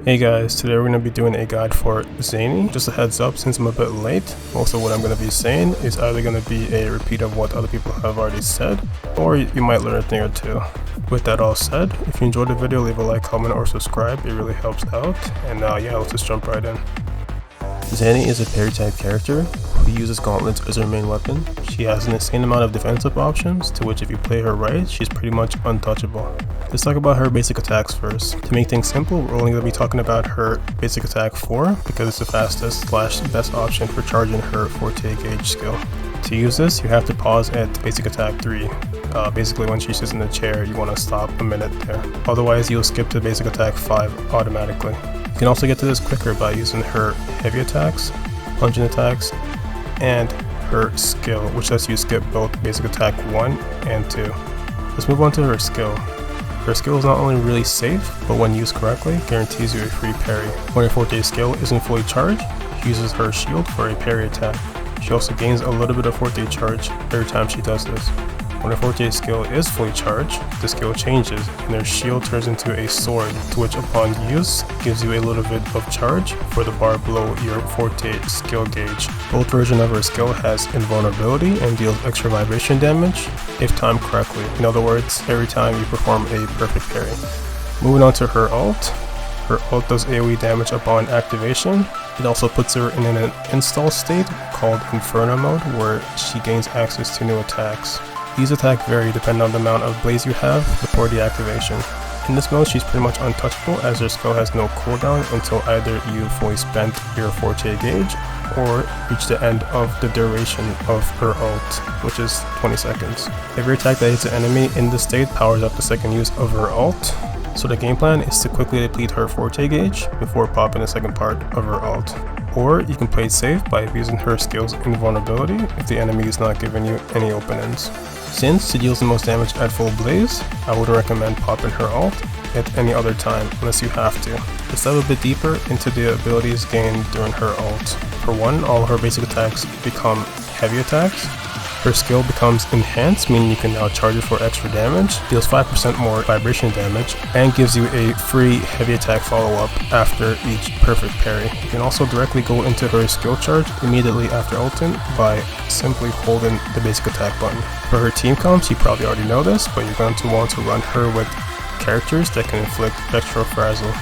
Hey guys, today we're going to be doing a guide for Zani. Just a heads up, since I'm a bit late, most of what I'm going to be saying is either going to be a repeat of what other people have already said, or you might learn a thing or two. With that all said, if you enjoyed the video, leave a like, comment, or subscribe. It really helps out. And yeah, let's just jump right in. Zani is a parry type character who uses gauntlets as her main weapon. She has an insane amount of defensive options, to which if you play her right, she's pretty much untouchable. Let's talk about her basic attacks first. To make things simple, we're only going to be talking about her basic attack 4 because it's the fastest / best option for charging her forte gauge skill. To use this, you have to pause at basic attack 3. Basically when she sits in the chair, you want to stop a minute there. Otherwise, you'll skip to basic attack 5 automatically. You can also get to this quicker by using her heavy attacks, plunging attacks, and her skill, which lets you skip both basic attack 1 and 2. Let's move on to her skill. Her skill is not only really safe, but when used correctly, guarantees you a free parry. When her forte skill isn't fully charged, she uses her shield for a parry attack. She also gains a little bit of forte charge every time she does this. When her forte skill is fully charged, the skill changes and her shield turns into a sword, to which upon use gives you a little bit of charge for the bar below your forte skill gauge. Both versions of her skill has invulnerability and deals extra vibration damage if timed correctly. In other words, every time you perform a perfect parry. Moving on to her ult. Her ult does AoE damage upon activation. It also puts her in an install state called Inferno mode, where she gains access to new attacks. These attacks vary depending on the amount of blaze you have before the activation. In this mode, she's pretty much untouchable as her skill has no cooldown until either you fully spent your forte gauge or reach the end of the duration of her ult, which is 20 seconds. Every attack that hits an enemy in this state powers up the second use of her ult. So the game plan is to quickly deplete her forte gauge before popping the second part of her ult. Or you can play it safe by using her skill's invulnerability if the enemy is not giving you any openings. Since it deals the most damage at full blaze, I would recommend popping her ult at any other time unless you have to. Let's dive a bit deeper into the abilities gained during her ult. For one, all her basic attacks become heavy attacks. Her skill becomes enhanced, meaning you can now charge it for extra damage, deals 5% more vibration damage, and gives you a free heavy attack follow-up after each perfect parry. You can also directly go into her skill charge immediately after ulting by simply holding the basic attack button. For her team comps, you probably already know this, but you're going to want to run her with characters that can inflict Spectral Frazzle,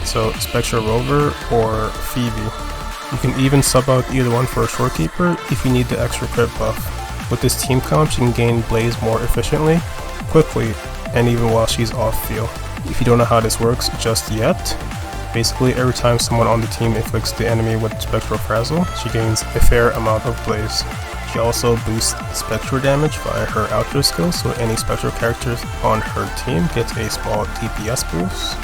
so Spectral Rover or Pheobe. You can even sub out either one for a Shorekeeper if you need the extra crit buff. With this team comp, she can gain blaze more efficiently, quickly, and even while she's off field. If you don't know how this works just yet, basically every time someone on the team inflicts the enemy with Spectral Frazzle, she gains a fair amount of blaze. She also boosts spectral damage via her outro skill, so any spectral characters on her team gets a small DPS boost.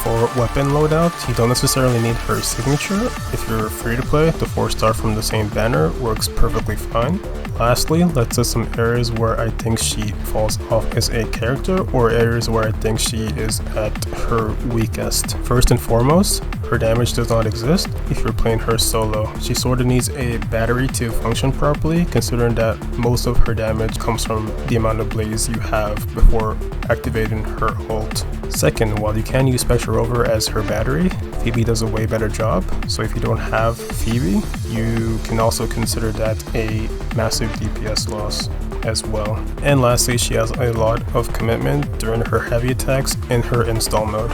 For weapon loadout, you don't necessarily need her signature. If you're free to play, the 4-star from the same banner works perfectly fine. Lastly, let's list some areas where I think she falls off as a character, or areas where I think she is at her weakest. First and foremost, her damage does not exist if you're playing her solo. She sort of needs a battery to function properly, considering that most of her damage comes from the amount of blaze you have before activating her ult. Second, while you can use Spectral Rover as her battery, Pheobe does a way better job, so if you don't have Pheobe, you can also consider that a massive DPS loss as well. And lastly, she has a lot of commitment during her heavy attacks in her install mode.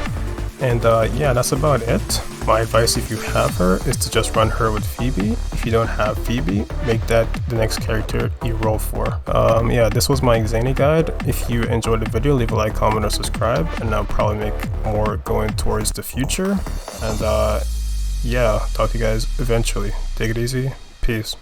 And yeah, that's about it. My advice if you have her is to just run her with Pheobe. If you don't have Pheobe, make that the next character you roll for. Yeah, this was my Zani guide. If you enjoyed the video, leave a like, comment, or subscribe, and I'll probably make more going towards the future. And yeah, talk to you guys eventually. Take it easy. Peace.